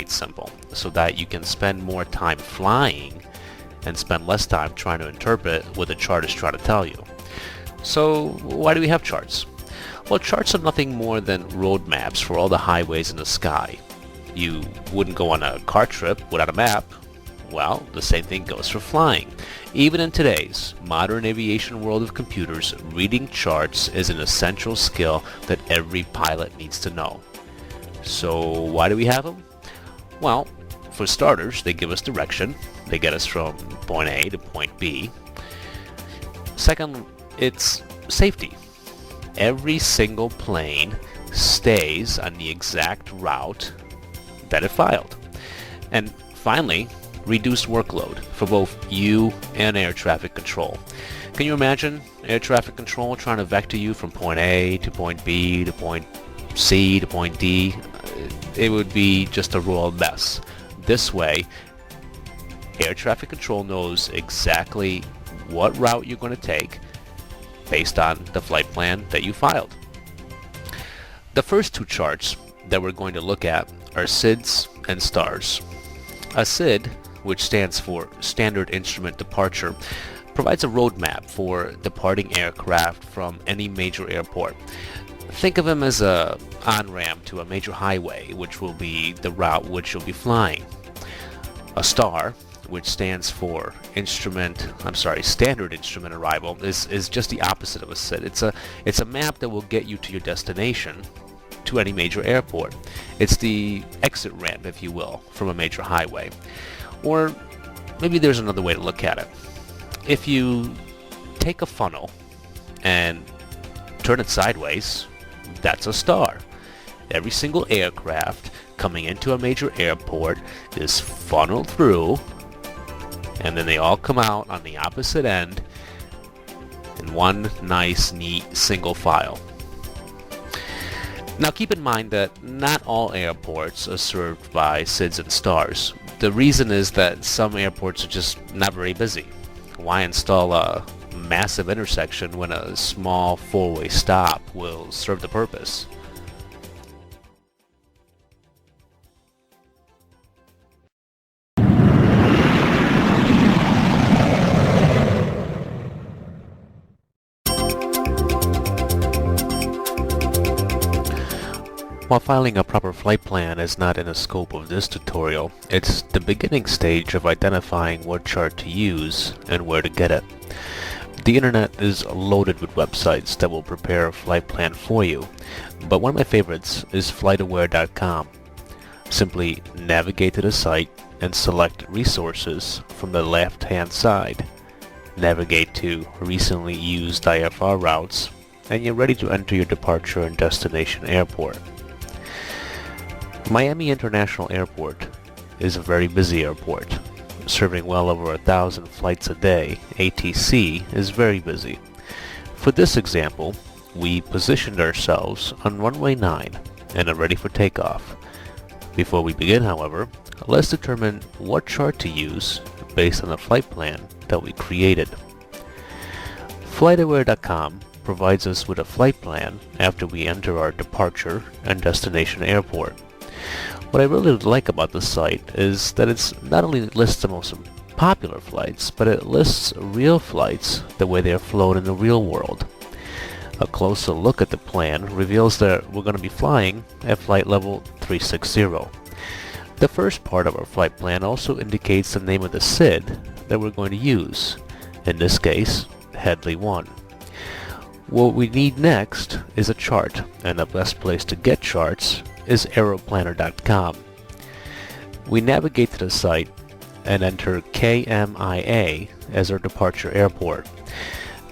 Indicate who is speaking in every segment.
Speaker 1: it simple so that you can spend more time flying and spend less time trying to interpret what the chart is trying to tell you. So why do we have charts? Well, charts are nothing more than road maps for all the highways in the sky. You wouldn't go on a car trip without a map. Well, the same thing goes for flying. Even in today's modern aviation world of computers, reading charts is an essential skill that every pilot needs to know. So why do we have them? Well, for starters, they give us direction. They get us from point A to point B. Second, it's safety. Every single plane stays on the exact route that it filed. And finally, reduced workload for both you and air traffic control. Can you imagine air traffic control trying to vector you from point A to point B to point C to point D? It would be just a royal mess. This way, air traffic control knows exactly what route you're going to take based on the flight plan that you filed. The first two charts that we're going to look at are SIDs and STARs. A SID, which stands for Standard Instrument Departure, provides a roadmap for departing aircraft from any major airport. Think of them as a on-ramp to a major highway, which will be the route which you'll be flying. A STAR, which stands for Standard Instrument Arrival, is just the opposite of a SID. It's a map that will get you to your destination, to any major airport. It's the exit ramp, if you will, from a major highway. Or maybe there's another way to look at it. If you take a funnel and turn it sideways, that's a STAR. Every single aircraft coming into a major airport is funneled through, and then they all come out on the opposite end in one nice, neat, single file. Now keep in mind that not all airports are served by SIDs and STARs. The reason is that some airports are just not very busy. Why install a massive intersection when a small four-way stop will serve the purpose? While filing a proper flight plan is not in the scope of this tutorial, it's the beginning stage of identifying what chart to use and where to get it. The internet is loaded with websites that will prepare a flight plan for you, but one of my favorites is flightaware.com. Simply navigate to the site and select Resources from the left-hand side. Navigate to Recently Used IFR Routes, and you're ready to enter your departure and destination airport. Miami International Airport is a very busy airport. Serving well over 1,000 flights a day, ATC is very busy. For this example, we positioned ourselves on runway 9 and are ready for takeoff. Before we begin, however, let's determine what chart to use based on the flight plan that we created. FlightAware.com provides us with a flight plan after we enter our departure and destination airport. What I really like about the site is that it's not only lists the most popular flights, but it lists real flights the way they are flown in the real world. A closer look at the plan reveals that we're going to be flying at flight level 360. The first part of our flight plan also indicates the name of the SID that we're going to use, in this case, Headley 1. What we need next is a chart, and the best place to get charts is aeroplanner.com. We navigate to the site and enter KMIA as our departure airport.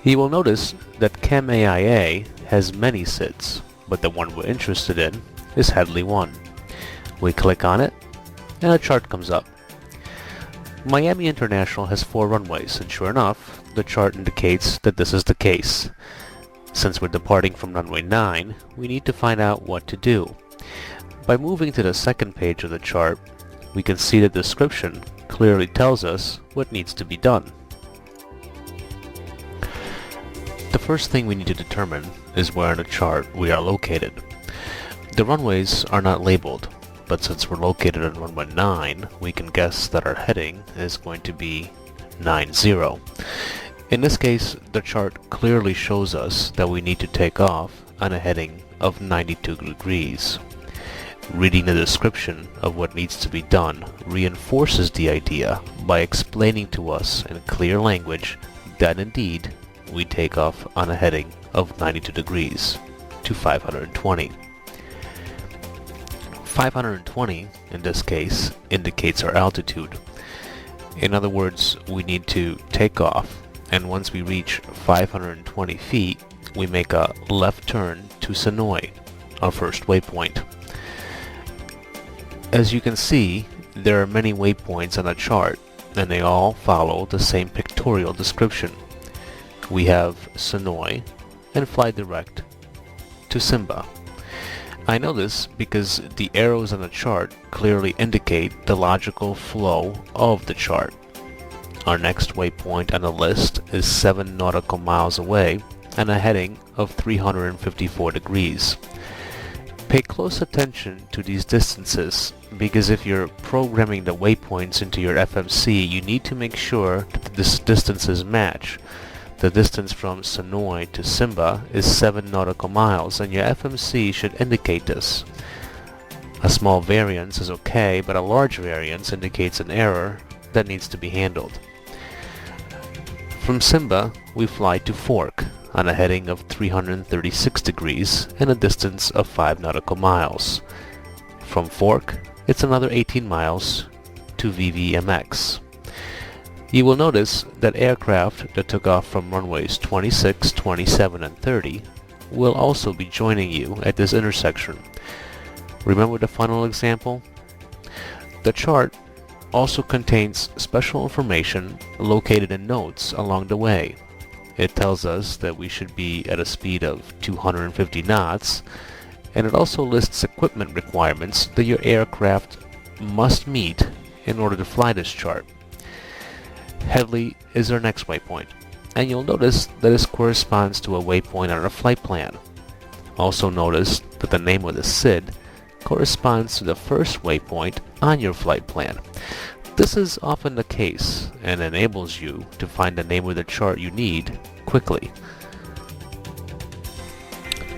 Speaker 1: You will notice that KMIA has many SIDs, but the one we're interested in is Headley 1. We click on it, and a chart comes up. Miami International has 4 runways, and sure enough, the chart indicates that this is the case. Since we're departing from runway 9, we need to find out what to do. By moving to the second page of the chart, we can see the description clearly tells us what needs to be done. The first thing we need to determine is where on the chart we are located. The runways are not labeled. but since we're located on runway 9, we can guess that our heading is going to be 90. In this case, the chart clearly shows us that we need to take off on a heading of 92 degrees. Reading the description of what needs to be done reinforces the idea by explaining to us in clear language that indeed we take off on a heading of 92 degrees to 520. 520 in this case indicates our altitude. In other words, we need to take off, and once we reach 520 feet, we make a left turn to Sonoy, our first waypoint. As you can see, there are many waypoints on the chart, and they all follow the same pictorial description. We have Sonoy and fly direct to Simba. I know this because the arrows on the chart clearly indicate the logical flow of the chart. Our next waypoint on the list is 7 nautical miles away and a heading of 354 degrees. Pay close attention to these distances because if you're programming the waypoints into your FMC, you need to make sure that the distances match. The distance from Sonoy to Simba is 7 nautical miles, and your FMC should indicate this. A small variance is okay, but a large variance indicates an error that needs to be handled. From Simba, we fly to Fork on a heading of 336 degrees and a distance of 5 nautical miles. From Fork, it's another 18 miles to VVMX. You will notice that aircraft that took off from runways 26, 27, and 30 will also be joining you at this intersection. Remember the funnel example? The chart also contains special information located in notes along the way. It tells us that we should be at a speed of 250 knots, and it also lists equipment requirements that your aircraft must meet in order to fly this chart. Headley is our next waypoint, and you'll notice that this corresponds to a waypoint on our flight plan. Also notice that the name of the SID corresponds to the first waypoint on your flight plan. This is often the case and enables you to find the name of the chart you need quickly.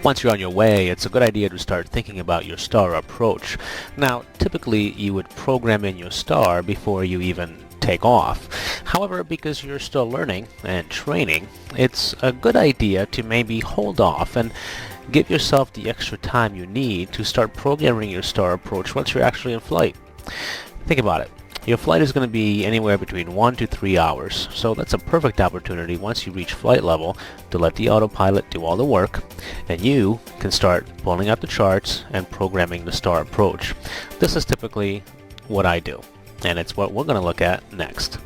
Speaker 1: Once you're on your way, it's a good idea to start thinking about your STAR approach. Now, typically you would program in your STAR before you even take off. However, because you're still learning and training, it's a good idea to maybe hold off and give yourself the extra time you need to start programming your STAR approach once you're actually in flight. Think about it. Your flight is going to be anywhere between 1 to 3 hours, so that's a perfect opportunity once you reach flight level to let the autopilot do all the work, and you can start pulling out the charts and programming the STAR approach. This is typically what I do, and it's what we're going to look at next.